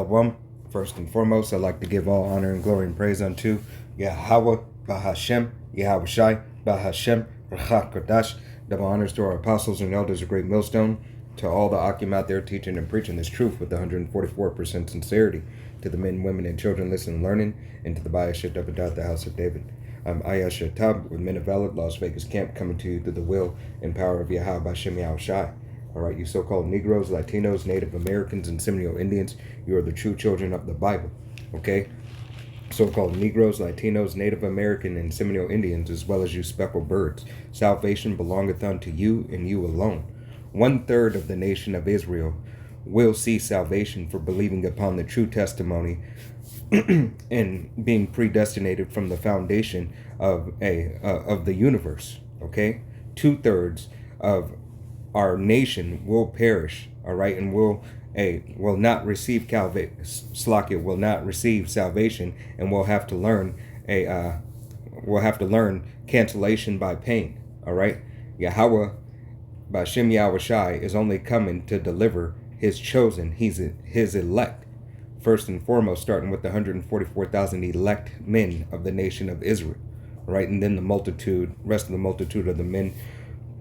Shalom. First and foremost, I'd like to give all honor and glory and praise unto YAHAWAH WA YAHAWASHI. Double honors to our apostles and elders of Great Millstone, to all the Akim out there teaching and preaching this truth with 144% sincerity, to the men, women, and children listening and learning, and to the Bayashat the house of David. I'm Ayasha Tab with Men of Valor, Las Vegas camp, coming to you through the will and power of Yahawah Yahawashi. All right, you so-called Negroes, Latinos, Native Americans, and Seminole Indians, you are the true children of the Bible, okay? So-called Negroes, Latinos, Native American, and Seminole Indians, as well as you speckled birds. Salvation belongeth unto you and you alone. 1/3 of the nation of Israel will see salvation for believing upon the true testimony and being predestinated from the foundation of the universe, okay? 2/3 of our nation will perish, all right, and will not receive will not receive salvation, and will have to learn cancellation by pain. All right, Yahawah Bashem Yahawashi is only coming to deliver his chosen, his elect. First and foremost, starting with the 144,000 elect men of the nation of Israel, all right, and then the rest of the multitude of the men,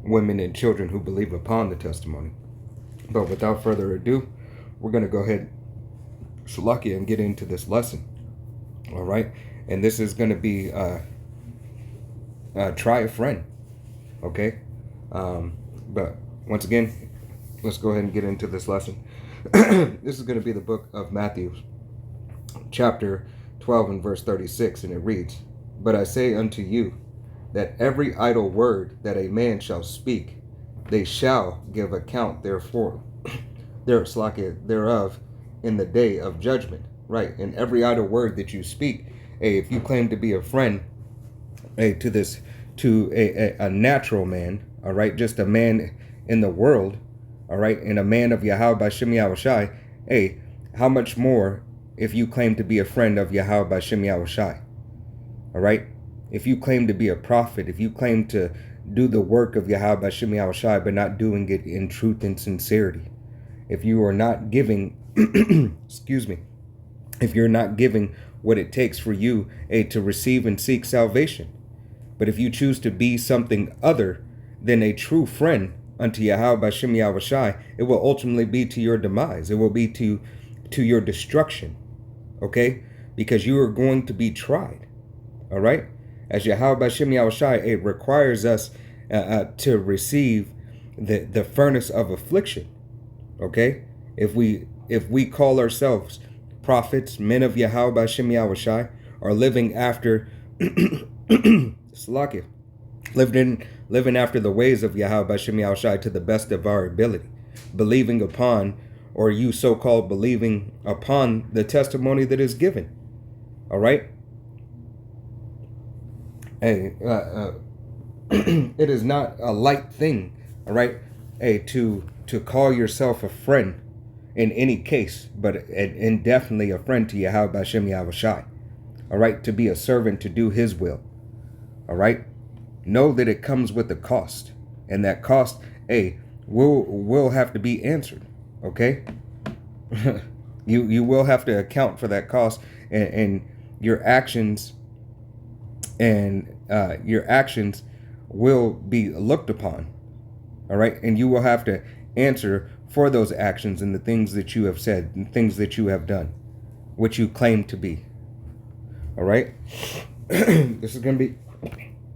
women, and children who believe upon the testimony. But without further ado, we're going to go ahead, Shalakia, and get into this lesson. All right, and this is going to be try a friend, okay? But once again, let's go ahead and get into this lesson. This is going to be the book of Matthew, chapter 12 and verse 36, and it reads, "But I say unto you, that every idle word that a man shall speak, they shall give account thereof in the day of judgment." Right, and every idle word that you speak, if you claim to be a friend, to a natural man, all right, just a man in the world, all right, and a man of Yahawah Bashem Yahawashi, how much more if you claim to be a friend of Yahawah Bashem Yahawashi, all right? If you claim to be a prophet, if you claim to do the work of Yahawah Bashem Yahawashi, but not doing it in truth and sincerity, if you are not giving, excuse me, if you're not giving what it takes for you to receive and seek salvation, but if you choose to be something other than a true friend unto Yahawah Bashem Yahawashi, it will ultimately be to your demise. It will be to your destruction, okay? Because you are going to be tried, all right? As Yahawah Bashem Yahawashi, it requires us to receive the furnace of affliction, okay? If we call ourselves prophets, men of Yahawah Bashem Yahawashi, are living after Salakia, living after the ways of Yahawah Bashem Yahawashi to the best of our ability, believing upon, or you so-called believing upon, the testimony that is given, all right? It is not a light thing, all right, to call yourself a friend in any case, but and definitely a friend to Yahawah Bashem Yahawashi, all right, to be a servant, to do his will, all right? Know that it comes with a cost, and that cost, will have to be answered, okay? you will have to account for that cost, and your actions, and your actions will be looked upon, all right? And you will have to answer for those actions and the things that you have said and things that you have done, which you claim to be, all right? This is going to be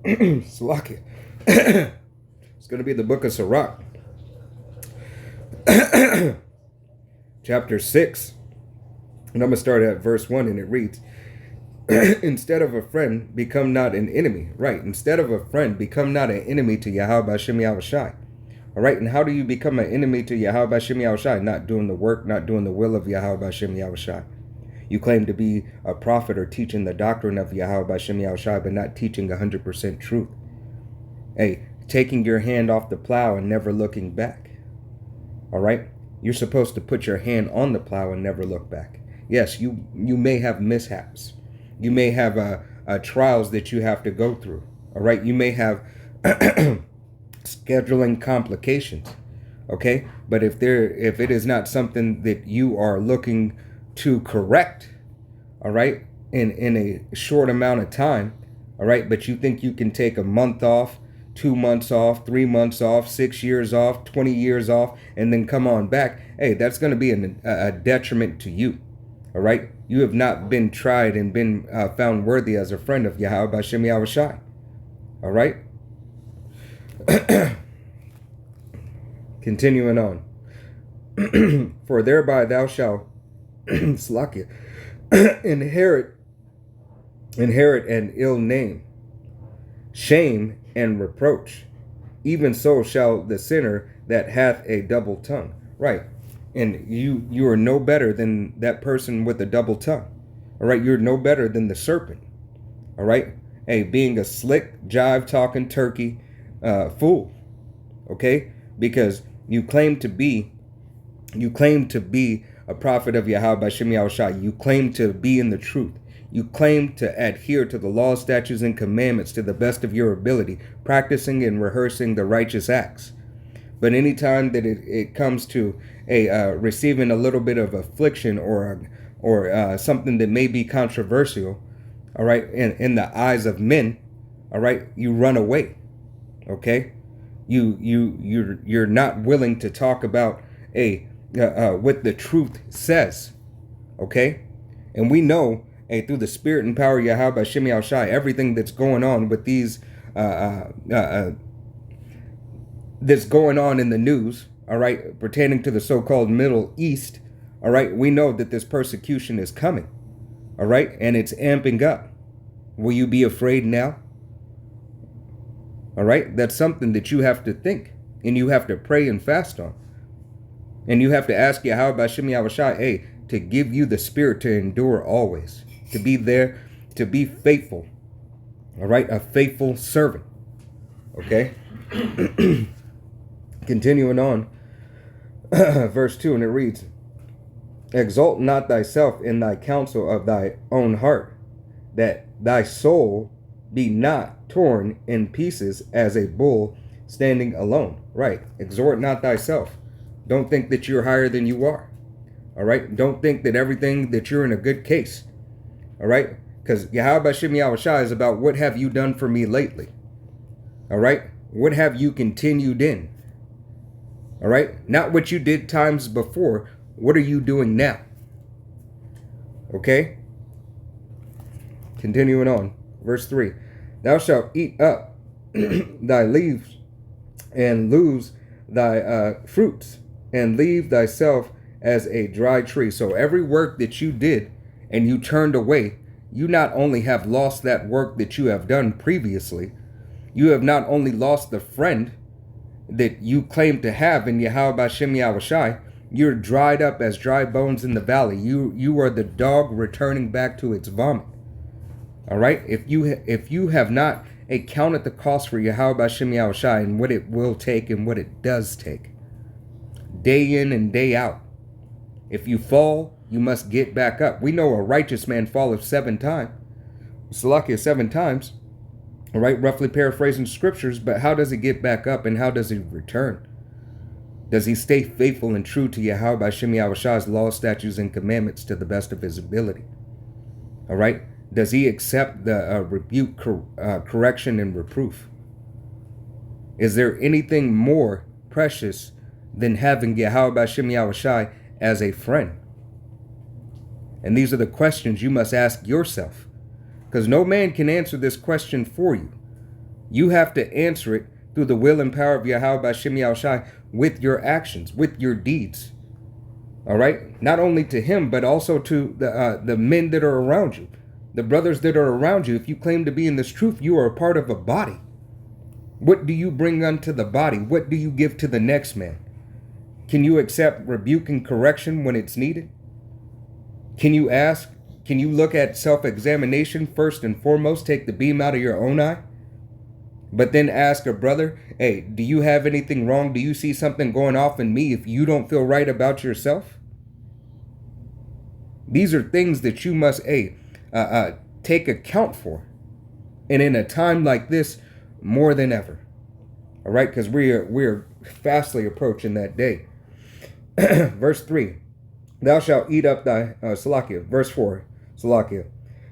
Salakia. It's going to be the book of Sirach, chapter 6, and I'm going to start at verse 1, and it reads, "Instead of a friend, become not an enemy." Right, instead of a friend, become not an enemy to Yahawah Bashem Yahawashi. All right, and how do you become an enemy to Yahawah Bashem Yahawashi? Not doing the work, not doing the will of Yahawah Bashem Yahawashi. You claim to be a prophet or teaching the doctrine of Yahawah Bashem Yahawashi, but not teaching 100% truth. Taking your hand off the plow and never looking back. All right, you're supposed to put your hand on the plow and never look back. Yes, you may have mishaps. You may have trials that you have to go through. All right, you may have scheduling complications. Okay, but if it is not something that you are looking to correct, all right, in a short amount of time, all right, but you think you can take a month off, 2 months off, 3 months off, 6 years off, 20 years off, and then come on back. Hey, that's going to be a detriment to you, all right? You have not been tried and been found worthy as a friend of Yahawah B'Hashem Yahawashi, all right? Continuing on. For thereby thou shalt slakia, inherit an ill name, shame and reproach. Even so shall the sinner that hath a double tongue. Right. And you are no better than that person with a double tongue. All right. You're no better than the serpent. All right. Hey, being a slick, jive talking turkey fool. Okay. Because you claim to be a prophet of Yahawah B'Hashem Yahawashi. You claim to be in the truth. You claim to adhere to the laws, statutes, and commandments to the best of your ability, practicing and rehearsing the righteous acts. But anytime that it comes to receiving a little bit of affliction or something that may be controversial, all right, in the eyes of men, all right, you run away. Okay, you're not willing to talk about what the truth says. Okay, and we know. Hey, through the spirit and power of Yahawah B'Hashem Yahawashi, everything that's going on with these, that's going on in the news, all right, pertaining to the so-called Middle East, all right, we know that this persecution is coming, all right, and it's amping up. Will you be afraid now? All right, that's something that you have to think, and you have to pray and fast on. And you have to ask Yahawah B'Hashem Yahawashi, hey, to give you the spirit to endure always. To be there, to be faithful, all right, a faithful servant, okay? Continuing on, verse 2, and it reads, exalt not thyself in thy counsel of thy own heart, that thy soul be not torn in pieces as a bull standing alone. Right, exhort not thyself. Don't think that you're higher than you are, all right? Don't think that everything that you're in a good case. All right, because Yahawah B'Hashem Yahawashi is about what have you done for me lately. All right, what have you continued in? All right, not what you did times before. What are you doing now? Okay, continuing on, verse 3. Thou shalt eat up thy leaves and lose thy fruits and leave thyself as a dry tree. So every work that you did and you turned away, you not only have lost that work that you have done previously, you have not only lost the friend that you claim to have in Yahawah B'Hashem Yahawashi, you're dried up as dry bones in the valley. You are the dog returning back to its vomit. All right? If you have not counted the cost for Yahawah B'Hashem Yahawashi and what it will take and what it does take, day in and day out, if you fall, you must get back up. We know a righteous man falleth 7 times. Salakia 7 times. All right, roughly paraphrasing scriptures, but how does he get back up and how does he return? Does he stay faithful and true to Yahawah B'Hashem Yahawashi's laws, statutes, and commandments to the best of his ability? All right, does he accept the rebuke, correction, and reproof? Is there anything more precious than having Yahawah B'Hashem Yahawashi as a friend? And these are the questions you must ask yourself, because no man can answer this question for you. You have to answer it through the will and power of Yahawah B'Hashem Yahawashi with your actions, with your deeds. All right? Not only to him, but also to the men that are around you, the brothers that are around you. If you claim to be in this truth, you are a part of a body. What do you bring unto the body? What do you give to the next man? Can you accept rebuke and correction when it's needed? Can you ask? Can you look at self-examination first and foremost? Take the beam out of your own eye. But then ask a brother, hey, do you have anything wrong? Do you see something going off in me if you don't feel right about yourself? These are things that you must take account for. And in a time like this, more than ever. All right, because we're fastly approaching that day. Verse 3. Thou shalt eat up thy, Salakia, verse 4, Salakia.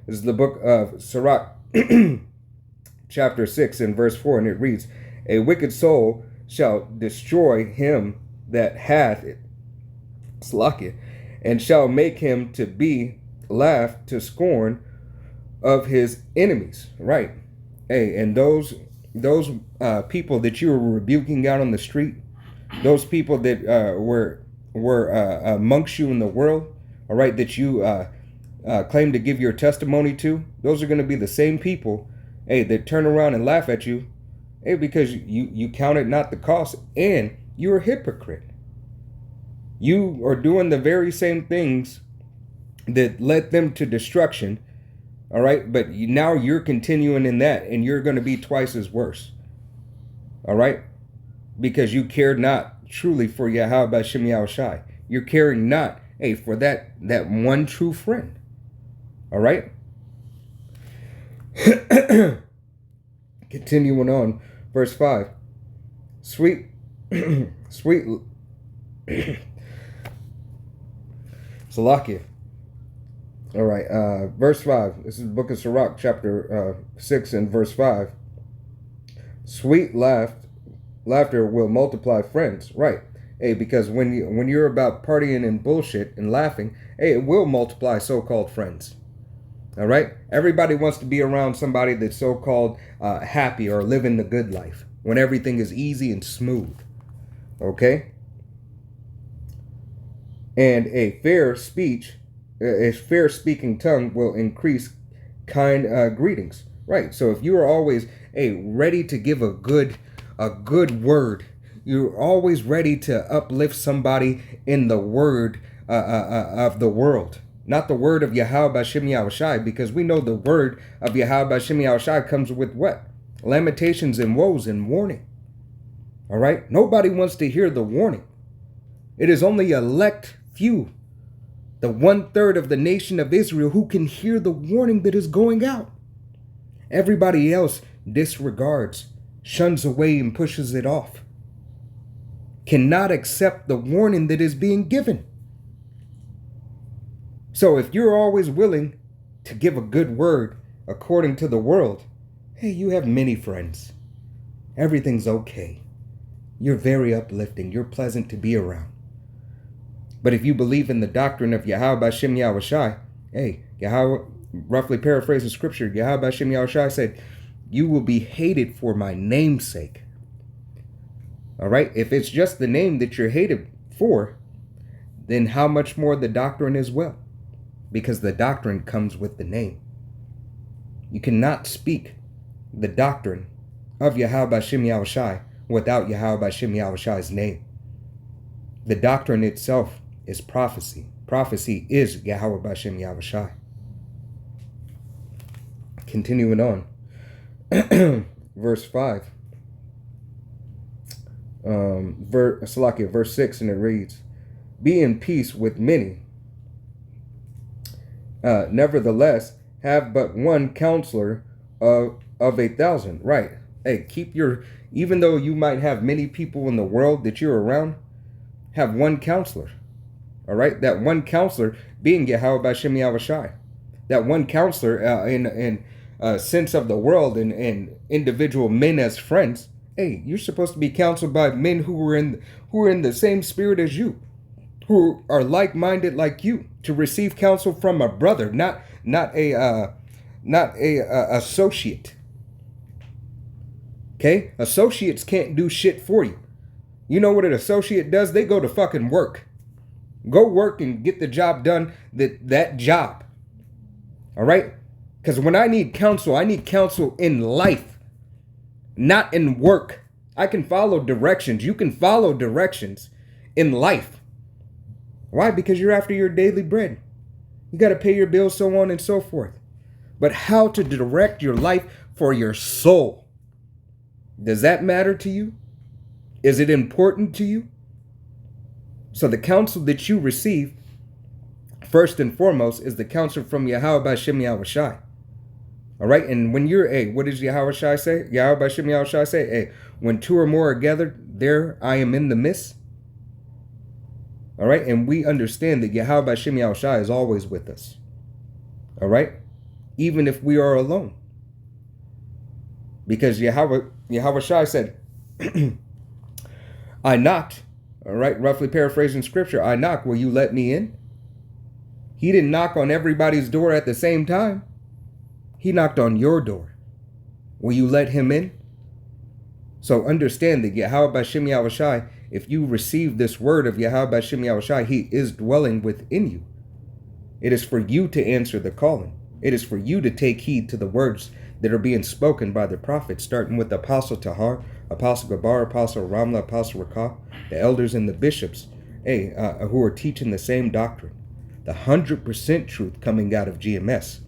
This is the book of Sirach, chapter 6 and verse 4, and it reads, a wicked soul shall destroy him that hath it, Salakia, and shall make him to be laughed to scorn of his enemies. Right. Hey, and those people that you were rebuking out on the street, those people that were amongst you in the world, all right, that you claim to give your testimony to, those are going to be the same people, hey, that turn around and laugh at you, hey, because you counted not the cost, and you're a hypocrite. You are doing the very same things that led them to destruction, all right, but now you're continuing in that, and you're going to be twice as worse, all right, because you cared not truly for Yahawah B'Shem Yahawashi. You're caring not, hey, for that one true friend, all right. Continuing on, verse 5. Sweet Salakia. All right, verse 5. This is the book of Sirach, chapter 6 and verse 5. Sweet laughter will multiply friends. Right. Hey, because when you're about partying and bullshit and laughing, hey, it will multiply so-called friends. All right? Everybody wants to be around somebody that's so-called happy or living the good life when everything is easy and smooth. Okay? And a fair speaking tongue will increase kind greetings. Right. So if you are always ready to give a good word, you're always ready to uplift somebody in the word of the world. Not the word of Yahawah B'Shem Yahawashi, because we know the word of Yahawah B'Shem Yahawashi comes with what? Lamentations and woes and warning. All right? Nobody wants to hear the warning. It is only elect few, the 1/3 of the nation of Israel, who can hear the warning that is going out. Everybody else disregards, shuns away, and pushes it off. Cannot accept the warning that is being given. So if you're always willing to give a good word according to the world, hey, you have many friends. Everything's okay. You're very uplifting. You're pleasant to be around. But if you believe in the doctrine of Yahawah B'Shem Yahawashi, hey, Yahawah, roughly paraphrasing scripture, Yahawah B'Shem Yahawashi said, you will be hated for my name's sake. All right? If it's just the name that you're hated for, then how much more the doctrine as well? Because the doctrine comes with the name. You cannot speak the doctrine of Yahawah B'Shem Yahawashi without Yahawah B'Shem Yahawashi's name. The doctrine itself is prophecy. Prophecy is Yahawah B'Shem Yahawashi. Continuing on. Verse 5. Verse 6, and it reads, be in peace with many. Nevertheless, have but one counselor of 1,000. Right. Hey, even though you might have many people in the world that you're around, have one counselor. All right. That one counselor being Yahawah B'Shem Yahawashi. That one counselor in sense of the world and individual men as friends. Hey, you're supposed to be counseled by men who are in the same spirit as you, who are like-minded like you, to receive counsel from a brother, not a associate. Okay? Associates can't do shit for you. You know what an associate does? They go to fucking work. Go work and get the job done, that job. All right? Because when I need counsel in life, not in work. I can follow directions. You can follow directions in life. Why? Because you're after your daily bread. You got to pay your bills, so on and so forth. But how to direct your life for your soul? Does that matter to you? Is it important to you? So the counsel that you receive, first and foremost, is the counsel from Yahawah B'Shem Yahawashi. All right, and when you're, what does Yahawashi say? Yahawah B'Shem Yahawashi say, 'Hey, when 2 or more are gathered, there I am in the midst.' All right, and when you're, what does Yahawashi say? Yahawah B'Shem Yahawashi say, 'Hey, when 2 or more are gathered, there I am in the midst.' All right, and when you're, what does Yahawashi say? Yahawah B'Shem Yahawashi say, 'Hey, when 2 or more are gathered, there I am in the midst.' All right. And we understand that Yahweh Shem Yahushai is always with us. All right. Even if we are alone. Because Yahweh Shai said, I knocked. All right. Roughly paraphrasing scripture. I knock. Will you let me in? He didn't knock on everybody's door at the same time. He knocked on your door. Will you let him in? So understand that Yahweh B'Shem Yahushai, if you receive this word of Yahweh B'Shem Yahushai, he is dwelling within you. It is for you to answer the calling. It is for you to take heed to the words that are being spoken by the prophets, starting with Apostle Tahar, Apostle Gabar, Apostle Ramla, Apostle Rakah, the elders and the bishops, who are teaching the same doctrine. The 100% truth coming out of GMS.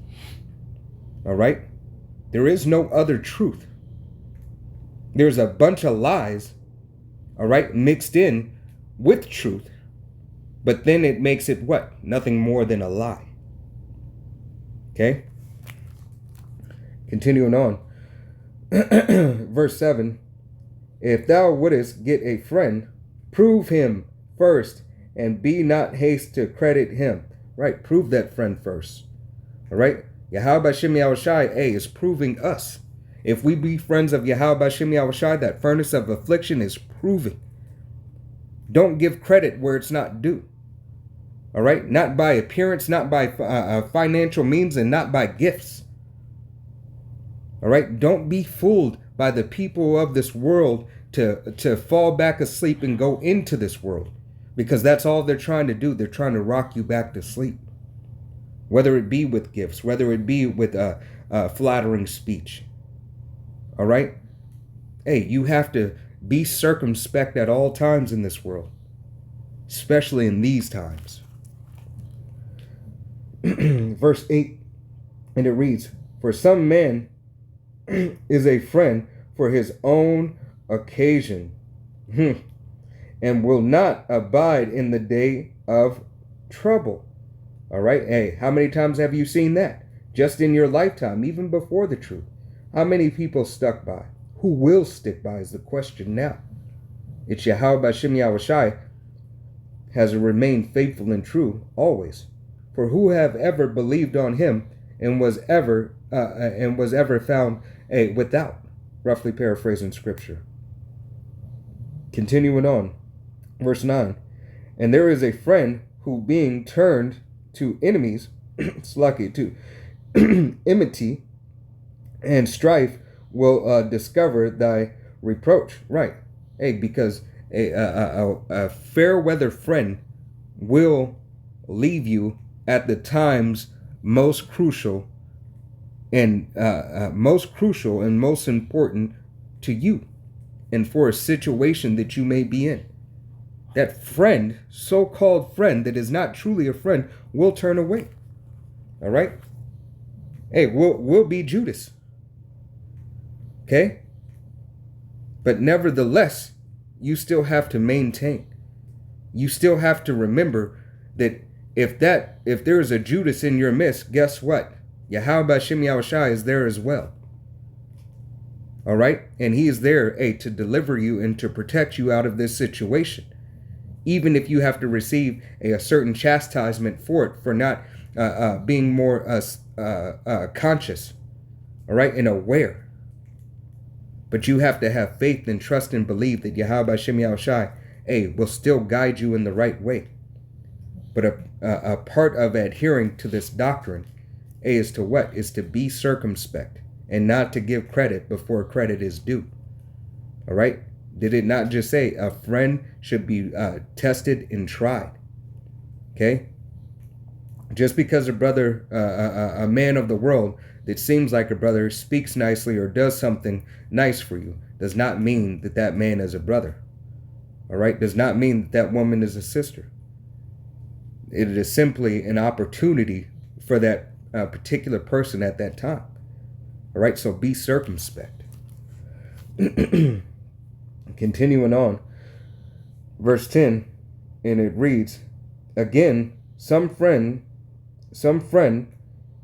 All right? There is no other truth. There's a bunch of lies, all right, mixed in with truth, but then it makes it what? Nothing more than a lie. Okay? Continuing on. Verse 7. If thou wouldest get a friend, prove him first, and be not haste to credit him. Right? Prove that friend first. All right? Yahweh B'Shem Yahushai, is proving us. If we be friends of Yahweh B'Shem Yahushai, that furnace of affliction is proving. Don't give credit where it's not due. All right? Not by appearance, not by financial means, and not by gifts. All right? Don't be fooled by the people of this world to fall back asleep and go into this world. Because that's all they're trying to do. They're trying to rock you back to sleep. Whether it be with gifts, whether it be with flattering speech. All right? Hey, you have to be circumspect at all times in this world. Especially in these times. Verse 8, and it reads, for some man is a friend for his own occasion, and will not abide in the day of trouble. All right. Hey, how many times have you seen that? Just in your lifetime, even before the truth. How many people stuck by? Who will stick by is the question now. It's Yahweh B'Shem Yahushai has remained faithful and true always. For who have ever believed on him and was ever found without? Roughly paraphrasing scripture. Continuing on, verse 9. And there is a friend who being turned to enemies, to enmity and strife will discover thy reproach. Right. Hey, because a fair weather friend will leave you at the times most crucial and most important to you and for a situation that you may be in. That friend, so-called friend that is not truly a friend, will turn away. All right? Hey, we'll be Judas. Okay? But nevertheless, you still have to maintain. You still have to remember that if there is a Judas in your midst, guess what? Yahweh B'Shem Yahushai is there as well. All right? And he is there, to deliver you and to protect you out of this situation. Even if you have to receive a certain chastisement for it, for not being more conscious, all right, and aware. But you have to have faith and trust and believe that Yahweh B'Shem Yahushai, will still guide you in the right way. But a part of adhering to this doctrine, is to what? Is to be circumspect and not to give credit before credit is due. All right? Did it not just say a friend should be tested and tried? Okay? Just because a brother, a man of the world that seems like a brother, speaks nicely or does something nice for you, does not mean that that man is a brother. All right? Does not mean that that woman is a sister. It is simply an opportunity for that particular person at that time. All right? So be circumspect. Continuing on, verse 10, and it reads, again, some friend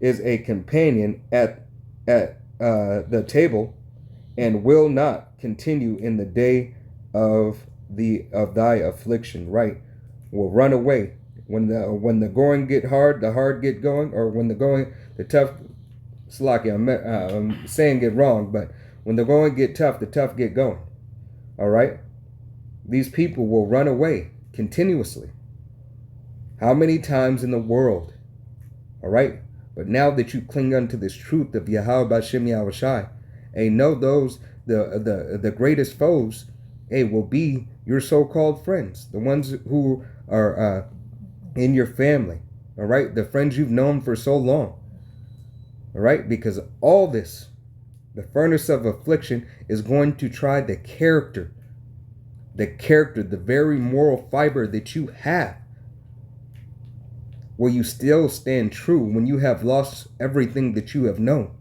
is a companion at the table, and will not continue in the day of thy affliction. Right? will run away. When the going get hard, the hard get going, or when the tough, Slaki, I'm saying it wrong, but when the going get tough, the tough get going. All right? These people will run away continuously. How many times in the world? All right? But now that you cling unto this truth of Yahawah B'Shem Yahawashi, know those, the greatest foes, will be your so-called friends, the ones who are in your family, all right? The friends you've known for so long, all right? Because all this, the furnace of affliction, is going to try the character, the very moral fiber that you have. Will you still stand true when you have lost everything that you have known?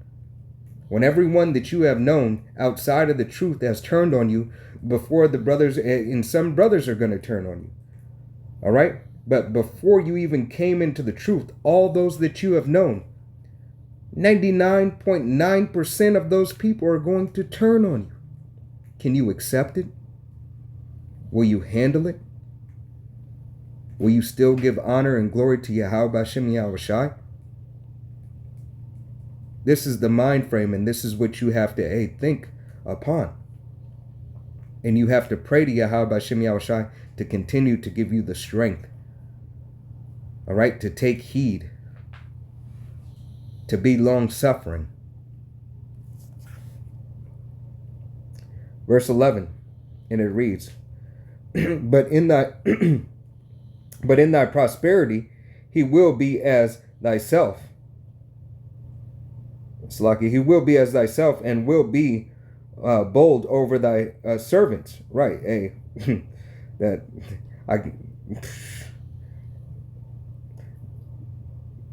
When everyone that you have known outside of the truth has turned on you, before the brothers, and some brothers are going to turn on you. All right? But before you even came into the truth, all those that you have known, 99.9% of those people are going to turn on you. Can you accept it? Will you handle it? Will you still give honor and glory to Yahawah B'Shem Yahawashi? This is the mind frame, and this is what you have to think upon. And you have to pray to Yahawah B'Shem Yahawashi to continue to give you the strength. All right, to take heed, to be long-suffering. Verse 11, and it reads, but in thy prosperity he will be as thyself. It's lucky. He will be as thyself, and will be bold over thy servants. Right,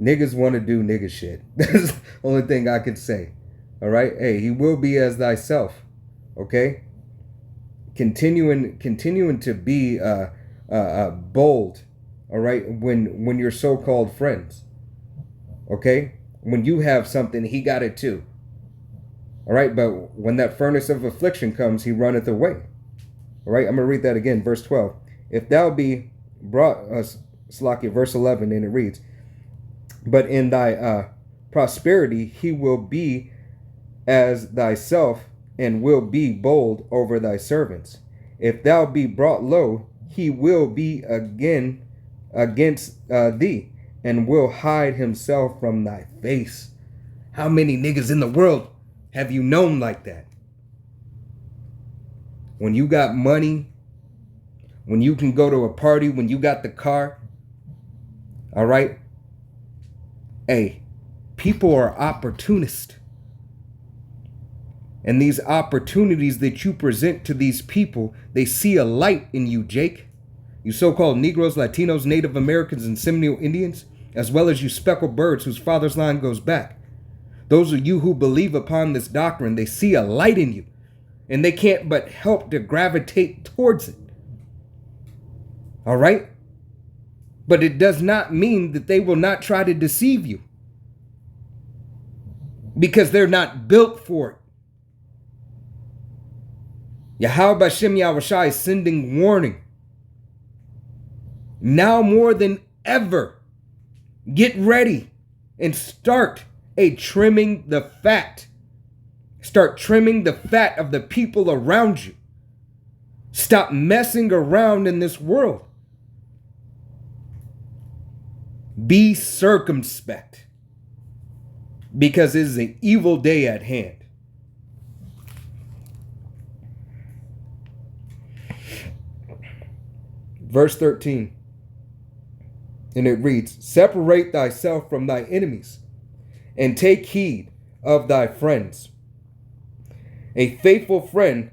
niggas want to do nigga shit. That's the only thing I can say. All right. He will be as thyself. Okay. Continuing to be bold. All right. When you're so-called friends. Okay. When you have something, he got it too. All right. But when that furnace of affliction comes, he runneth away. All right. I'm going to read that again. Verse 12. If thou be brought, Slakia, verse 11, and it reads, but in thy prosperity he will be as thyself, and will be bold over thy servants. If thou be brought low, he will be again against thee, and will hide himself from thy face. How many niggas in the world have you known like that? When you got money, when you can go to a party, when you got the car, all right? People are opportunists. And these opportunities that you present to these people, they see a light in you, Jake. You so-called Negroes, Latinos, Native Americans, and Seminole Indians, as well as you speckled birds whose father's line goes back. Those of you who believe upon this doctrine, they see a light in you, and they can't but help to gravitate towards it. All right? But it does not mean that they will not try to deceive you, because they're not built for it. Yahawah B'Shem Yahawashi is sending warning. Now more than ever, get ready and start trimming the fat. Start trimming the fat of the people around you. Stop messing around in this world. Be circumspect, because it is an evil day at hand. Verse 13, and it reads, separate thyself from thy enemies, and take heed of thy friends. A faithful friend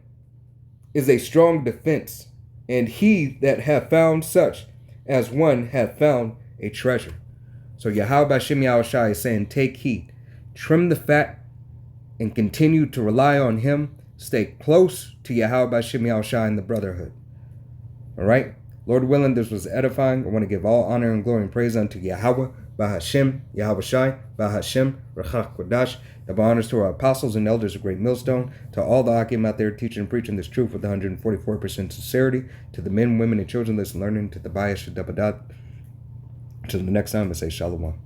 is a strong defense, and he that hath found such as one hath found a treasure. So Yahawah B'Shem Yahawashi is saying, take heed, trim the fat, and continue to rely on him. Stay close to Yahawah B'Shem Yahawashi and the brotherhood. All right? Lord willing, this was edifying. I want to give all honor and glory and praise unto Yahawah Bahashem, Yahawashai, Bahashem, Rachach Kodash. Double honors to our apostles and elders of Great Millstone, to all the Akim out there teaching and preaching this truth with 144% sincerity, to the men, women, and children listening, learning, to the Bayash Dabadat. Until the next time, I say Shalom.